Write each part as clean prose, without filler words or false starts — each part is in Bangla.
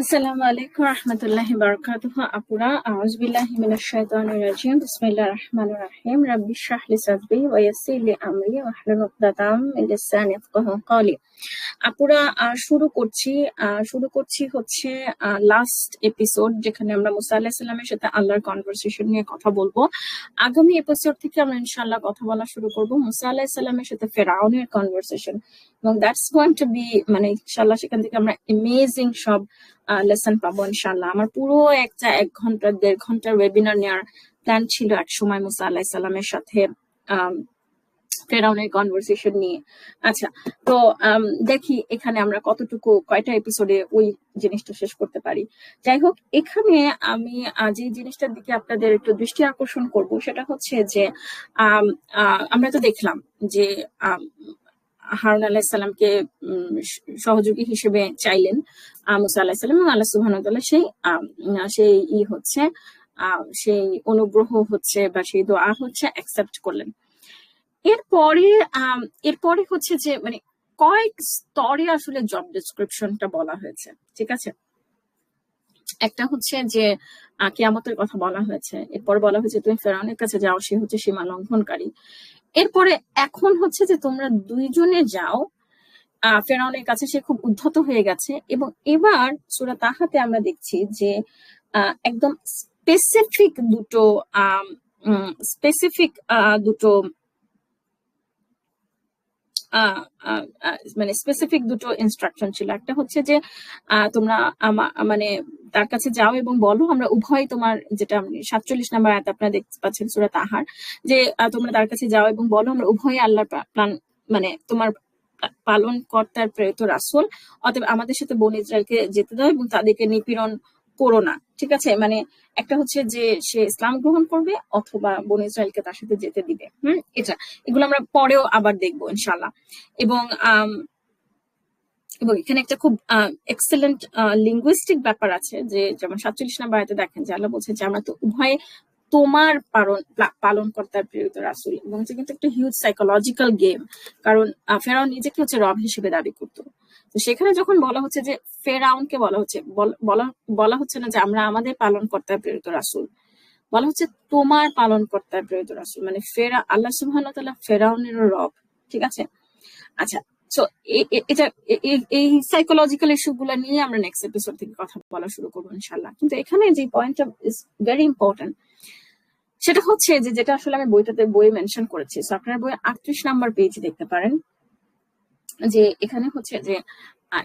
আসসালামু আলাইকুম রহমতুল্লাহি বারাকাতুহু। আপুরা, আউযু বিল্লাহি মিনাশ শাইতানির রাজিম। বিসমিল্লাহির রাহমানির রাহিম। রাব্বি ইশরাহ লি সাদরি ওয়া ইয়াসসির লি আমরি ওয়াহলুল উকদাতাম মিন লিসানি ইয়াফকাহু কওলি। আপুরা, শুরু করছি হচ্ছে লাস্ট এপিসোড, যেখানে আমরা মুসা আলাইহিস সালামের সাথে আল্লাহর কনভারসেশন নিয়ে কথা বলবো। আগামী এপিসোড থেকে আমরা ইনশাআল্লাহ কথা বলা শুরু করব মুসা আলাইহিস সালামের সাথে ফেরাউনের কনভারসেশন, এবং দ্যাটস গোইং টু বি, মানে ইনশাআল্লাহ সেখান থেকে আমরা অ্যামেজিং সব লেসন পাবো ইনশাআল্লাহ। আমার পুরো 1 ঘন্টা 1.5 ঘন্টার ওয়েবিনার নেওয়ার প্ল্যান ছিল এক সময় মুসা আলাইহিস সালামের সাথে ফেরাউনের কনভারসেশন নিয়ে। আচ্ছা, তো দেখি এখানে আমরা কয়টা এপিসোডে ওই জিনিসটা শেষ করতে পারি। যাই হোক, এখানে আমি যে জিনিসটার দিকে আপনাদের একটু দৃষ্টি আকর্ষণ করব সেটা হচ্ছে যে আমরা তো দেখলাম যে হারুন আলাইহিস সালামকে সহযোগী হিসেবে চাইলেন মুসা আলাইহিস সালাম, এবং আল্লাহ সুবহানাহু ওয়া তাআলা সেই অনুগ্রহ হচ্ছে বা সেই দোয়া হচ্ছে অ্যাকসেপ্ট করলেন। এরপরে হচ্ছে যে মানে কয়েক স্তরে আসলে জব ডেসক্রিপশনটা বলা হয়েছে, ঠিক আছে। একটা হচ্ছে যে কিয়ামতের কথা বলা হয়েছে, এরপর বলা হয়েছে তুমি ফেরাউনের কাছে যাও, সে হচ্ছে সীমা লঙ্ঘনকারী। এরপরে এখন হচ্ছে যে তোমরা দুইজনে যাও ফেরাউনের কাছে, সে খুব উদ্ধত হয়ে গেছে। এবং এবার সূরা তাহাতে আমরা দেখছি যে একদম স্পেসিফিক দুটো মানে স্পেসিফিক দুটো ইনস্ট্রাকশন ছিল। একটা হচ্ছে যে তোমরা মানে তার কাছে যাও এবং বলো, আমরা উভয়, তোমার যেটা 47 নম্বর আয়াত আপনারা দেখতে পাচ্ছেন সূরা তাহার, যে তোমরা তার কাছে যাও এবং বলো আমরা উভয় আল্লাহর প্ল্যান, মানে তোমার পালন কর্তার প্রেরিত রাসূল, অতএব আমাদের সাথে বনী ইসরায়েলকে যেতে দাও এবং তাদেরকে নিপীড়ন করো না, ঠিক আছে। মানে একটা হচ্ছে যে সে ইসলাম গ্রহণ করবে অথবা বনী ইসরায়েলকে তার সাথে যেতে দিবে। এগুলো আমরা পরেও আবার দেখবো ইনশাল্লাহ। এবং এখানে একটা খুব এক্সেলেন্ট লিঙ্গুইস্টিক ব্যাপার আছে, যে যেমন 47 নম্বর আয়াতে দেখেন যে আল্লাহ বলছে যে আমরা তো উভয়ে তোমার পালন কর্তার প্রেরিত রাসূল। এবং এটা কিন্তু একটা হিউজ সাইকোলজিক্যাল গেম, কারণ ফেরাউন নিজেকে হচ্ছে রব হিসেবে দাবি করতো। তো সেখানে যখন বলা হচ্ছে যে ফেরাউনকে বলা হচ্ছে না যে আমরা আমাদের পালন কর্তার প্রেরিত রাসূল, বলা হচ্ছে তোমার পালন কর্তার প্রেরিত রাসূল, মানে আল্লাহ সুবহানাহু ওয়া তাআলা ফেরাউনেরও রব, ঠিক আছে। আচ্ছা, সো এই সাইকোলজিক্যাল ইস্যু গুলা নিয়ে আমরা নেক্সট এপিসোড থেকে কথা বলা শুরু করবো ইনশাল্লাহ। কিন্তু এখানে যে পয়েন্টটা ইজ ভেরি ইম্পর্টেন্ট, সেটা হচ্ছে যে যেটা আসলে আমি বই মেনশন করেছি, সো আপনার বই 38 নাম্বার পেজে দেখতে পারেন, যে এখানে হচ্ছে যে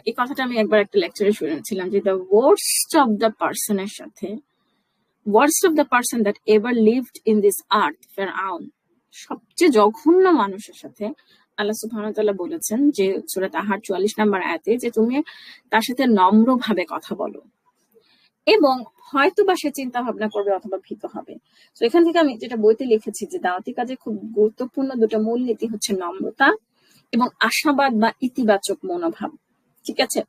এই কথাটা আমি একবার একটা লেকচারে শুনেছিলাম, যে দ্য ওয়ার্স্ট অফ দ্য পার্সনের সাথে, worst of the person that ever lived in this earth, ফেরাউন, সবচেয়ে জঘন্য মানুষের সাথে আল্লাহ সুবহানাহু ওয়া তাআলা বলেছেন যে সূরা তাহার 44 নম্বর আয়াতে, যে তুমি তার সাথে নম্রভাবে কথা বলো এবং হয়তো বা সে চিন্তা ভাবনা করবে অথবা ভীত হবে। তো এখান থেকে আমি যেটা বইতে লিখেছি যে দাওয়াতি কাজে খুব গুরুত্বপূর্ণ দুটো মূলনীতি হচ্ছে নম্রতা এবং আশাবাদ বা ইতিবাচক মনোভাব, ঠিক আছে।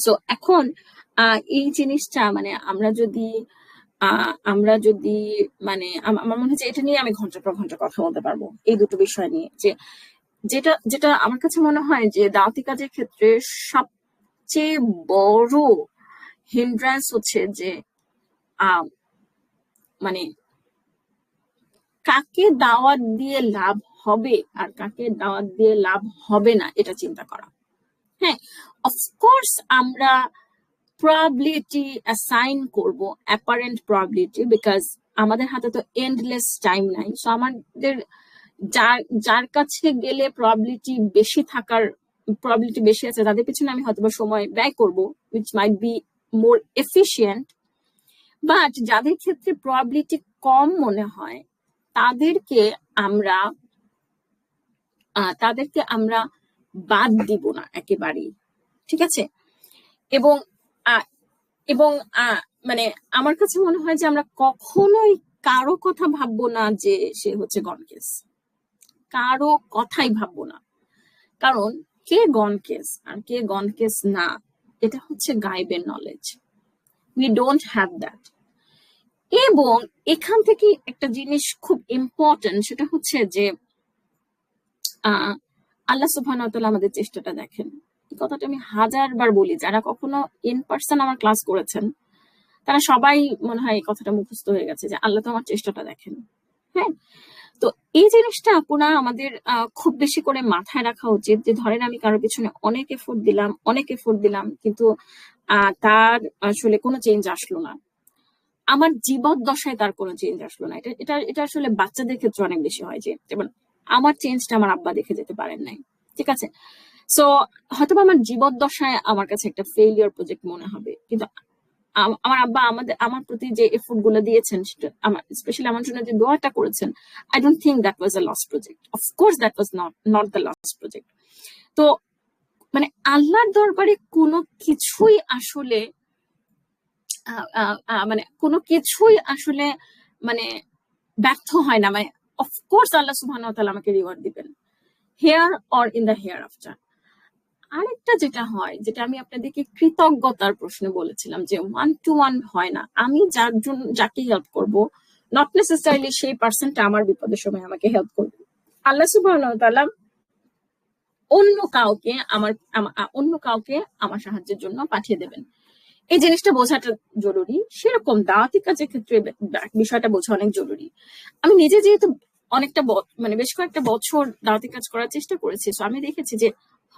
সো এখন এই জিনিসটা মানে আমরা যদি মানে আমার মনে হচ্ছে এটা নিয়ে আমি ঘন্টার পর ঘন্টা কথা বলতে পারবো, এই দুটো বিষয় নিয়ে। যে যেটা যেটা আমার কাছে মনে হয় যে দাওয়াতি কাজের ক্ষেত্রে সবচেয়ে বড় হিন্ড্রান্স হচ্ছে যে মানে কাকে দাওয়াত দিয়ে লাভ হবে আর কাকে দাওয়াত দিয়ে লাভ হবে না এটা চিন্তা করা। হ্যাঁ, অফকোর্স আমরা প্রবাবিলিটি অ্যাসাইন করব, অ্যাপারেন্ট প্রবাবিলিটি, বিকজ আমাদের হাতে তো এন্ডলেস টাইম নাই। সো আমাদের যার কাছে গেলে প্রবাবিলিটি বেশি আছে তাদের পিছনে আমি হয়তো সময় ব্যয় করব, which might be more efficient, but যাদের ক্ষেত্রে প্রবাবিলিটি কম মনে হয় তাদেরকে আমরা বাদ দিব না একেবারেই, ঠিক আছে। এবং এবং মানে আমার কাছে মনে হয় যে আমরা কখনোই কারো কথা ভাববো না যে সে হচ্ছে গনকেস, কারো কথাই ভাববো না, কারণ কে গনকেস আর কে গনকেস না এটা হচ্ছে গায়েবের knowledge, we don't have that. এবং এখান থেকে একটা জিনিস খুব ইম্পর্টেন্ট, সেটা হচ্ছে যে আল্লাহ সুবহানাহু ওয়া তাআলা আমাদের চেষ্টাটা দেখেন। এই কথাটা আমি 1000 বার বলি, যারা কখনো ইন পার্সন আমার ক্লাস করেছেন তারা সবাই মনে হয় এই কথাটা মুখস্থ হয়ে গেছে, যে আল্লাহ তো আমার চেষ্টাটা দেখেন। হ্যাঁ, তো এই জিনিসটা আপনারা আমাদের খুব বেশি করে মাথায় রাখা উচিত, যে ধরেন আমি কারোর পিছনে অনেক এফোর্ট দিলাম, কিন্তু তার আসলে কোনো চেঞ্জ আসলো না, আমার জীবদ্দশায় তার কোনো চেঞ্জ আসলো না। এটা এটা এটা আসলে বাচ্চাদের ক্ষেত্রে অনেক বেশি হয়, যে যেমন আমার চেঞ্জটা আমার আব্বা দেখে যেতে পারেন নাই, ঠিক আছে। সো হয়তো আমার জীবদ্দশায় আমার কাছে একটা ফেইলিওর প্রজেক্ট মনে হবে, কিন্তু আমার আব্বা আমার প্রতি যে এফোর্ট গুলো দিয়েছেন, সেটা আমার স্পেশালি আমার জন্য যে দোয়াটা করেছেন, I don't think that was a loss project. Of course that was not the loss project. তো মানে আল্লাহর দরবারে কোনো কিছুই আসলে মানে কোনো কিছুই আসলে মানে ব্যর্থ হয় না। মানে অফকোর্স আল্লাহ সুবহানাহু ওয়া তাআলা আমাকে রিওয়ার্ড দিবেন, here or in the hereafter. আরেকটা যেটা হয়, যেটা আমি আপনাদেরকে কৃতজ্ঞতার প্রশ্নে বলেছিলাম, যে 1-to-1 হয় না। আমি যার জন্য যাকে হেল্প করব, নট নেসেসারিলি সেই পার্সনটা আমার বিপদের সময় আমাকে হেল্প করবে। আল্লাহ সুবহানাহু ওয়া তাআলা অন্য কাউকে আমার সাহায্যের জন্য পাঠিয়ে দেবেন। এই জিনিসটা বোঝাটা জরুরি। সেরকম দাওয়াতি কাজের ক্ষেত্রে বিষয়টা বোঝা অনেক জরুরি। আমি নিজে যেহেতু অনেকটা মানে বেশ কয়েকটা বছর দাওয়াতি কাজ করার চেষ্টা করেছি, তো আমি দেখেছি যে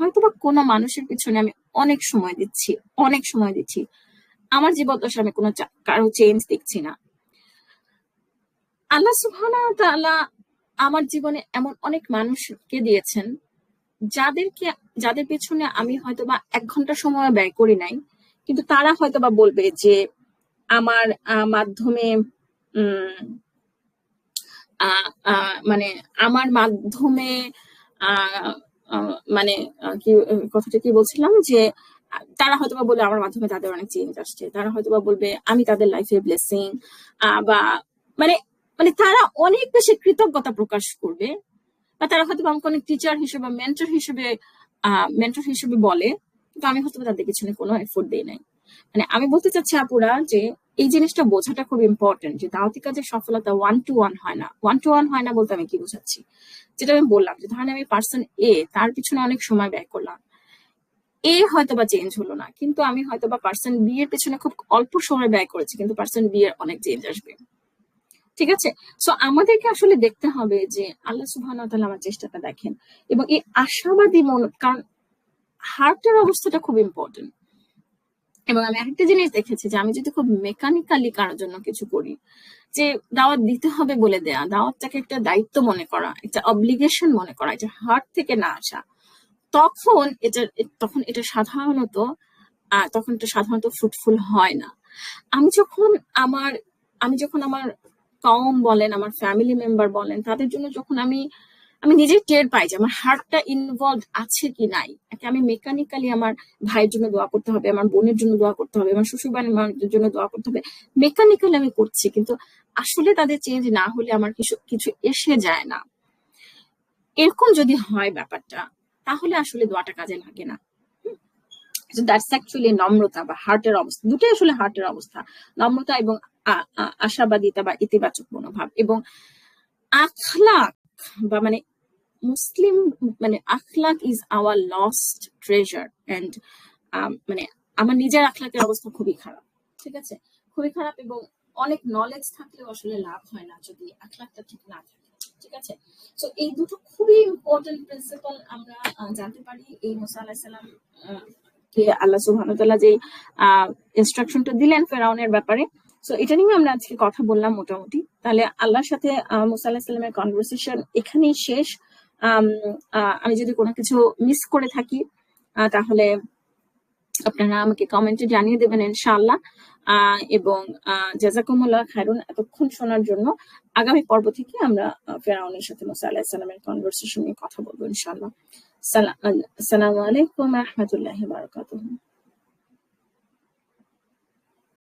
হয়তোবা কোনো মানুষের পিছনে আমি অনেক সময় দিচ্ছি, আমার জীবদ্দশা আমি কোনো কারো চেঞ্জ দেখছি না। আল্লাহ সুবহানাহু ওয়া তাআলা আমার জীবনে এমন অনেক মানুষকে দিয়েছেন, যাদের পেছনে আমি হয়তোবা 1 ঘন্টা সময় ব্যয় করি নাই, কিন্তু তারা হয়তোবা বলবে যে আমার মাধ্যমে মানে আমার মাধ্যমে মানে কি কথাটা কি বলছিলাম, যে তারা হয়তোবা বলবে আমার মাধ্যমে তাদের অনেক চেঞ্জ আসছে, তারা হয়তোবা বলবে আমি তাদের লাইফে ব্লেসিং, বা মানে মানে তারা অনেক বেশি কৃতজ্ঞতা প্রকাশ করবে, বা তারা হয়তো আমাকে অনেক টিচার হিসেবে মেন্টর হিসেবে বলে, কিন্তু আমি হয়তো তাদের পিছনে কোনো এফোর্ট দিই নাই। মানে আমি বলতে চাচ্ছি আপুরা, যে এই জিনিসটা বোঝাটা খুব ইম্পর্টেন্ট, যে দাওয়াতি কাজের সফলতা 1-to-1 হয় না। 1-to-1 হয় না বলতে আমি কি বোঝাচ্ছি, যেটা আমি বললাম, যে ধরেন আমি পার্সন এ, তার পিছনে অনেক সময় ব্যয় করলাম, এ হয়তোবা চেঞ্জ হলো না, কিন্তু আমি হয়তোবা পার্সন বি এর পেছনে খুব অল্প সময় ব্যয় করেছি, কিন্তু পার্সন বি এর অনেক চেঞ্জ আসবে, ঠিক আছে। সো আমাদেরকে আসলে দেখতে হবে যে আল্লাহ সুবহানাহু ওয়া তাআলা আমার চেষ্টাটা দেখেন, এবং এই আশাবাদী মন, কারণ হার্টের অবস্থাটা খুব ইম্পর্টেন্ট। এবং আমি একটা জিনিস দেখেছি, যে আমি যদি খুব মেকানিক্যালি কারোর জন্য কিছু করি, যে দাওয়াত দিতে হবে বলে দেয়া, দাওয়াতটাকে একটা দায়িত্ব মনে করা, একটা অব্লিগেশন মনে করা, এটা হার্ট থেকে না আসা, তখন এটা সাধারণত ফ্রুটফুল হয় না। আমি যখন আমার কওম বলেন, আমার ফ্যামিলি মেম্বার বলেন, তাদের জন্য যখন আমি নিজেই টের পাই যে আমার হার্টটা ইনভলভ আছে কি নাই, আমি মেকানিক্যালি আমার ভাইয়ের জন্য দোয়া করতে হবে, আমার বোনের জন্য দোয়া করতে হবে, আমার শ্বশুর বাড়ির জন্য দোয়া করতে হবে, মেকানিক্যালি আমি করছি, কিন্তু আসলে তাদের চেঞ্জ না হলে আমার কিছু এসে যায় না। এরকম যদি হয় ব্যাপারটা, তাহলে আসলে দোয়াটা কাজে লাগে না। দ্যাটস অ্যাকচুয়ালি নম্রতা বা হার্টের অবস্থা, দুটোই আসলে হার্টের অবস্থা, নম্রতা এবং আশাবাদিতা বা ইতিবাচক মনোভাব। এবং আখলাক বা মানে মুসলিম, মানে আখলাক is our lost treasure. And মানে আমার নিজের আখলাকের অবস্থা খুবই খারাপ, ঠিক আছে, খুবই খারাপ। এবং অনেক নলেজ থাকলেও আসলে লাভ হয় না যদি আখলাকটা ঠিক না থাকে, ঠিক আছে। তো এই দুটো খুবই ইম্পর্টেন্ট প্রিন্সিপাল আমরা জানতে পারি এই মুসা আলাইহিস সালাম কে আল্লাহ সুবহানাহু ওয়া তাআলা যে ইনস্ট্রাকশনটা দিলেন ফেরাউনের ব্যাপারে। সো এটা নিয়ে আমরা আজকে কথা বললাম মোটামুটি। তাহলে আল্লাহর সাথে মুসা আলাইহিস সালামের কনভারসেশন এখানেই শেষ। আমি যদি কোনো কিছু মিস করে থাকি তাহলে আপনারা আমাকে কমেন্টে জানিয়ে দেবেন ইনশাআল্লাহ। এবং জাযাকুমুল্লাহ খায়রুন এতক্ষণ শোনার জন্য। আগামী পর্ব থেকে আমরা ফেরাউনের সাথে মুসা আলাইহিস সালামের কনভারসেশন নিয়ে কথা বলবো ইনশাআল্লাহ। আসসালামু আলাইকুম ওয়া রাহমাতুল্লাহি ওয়া বারাকাতুহু।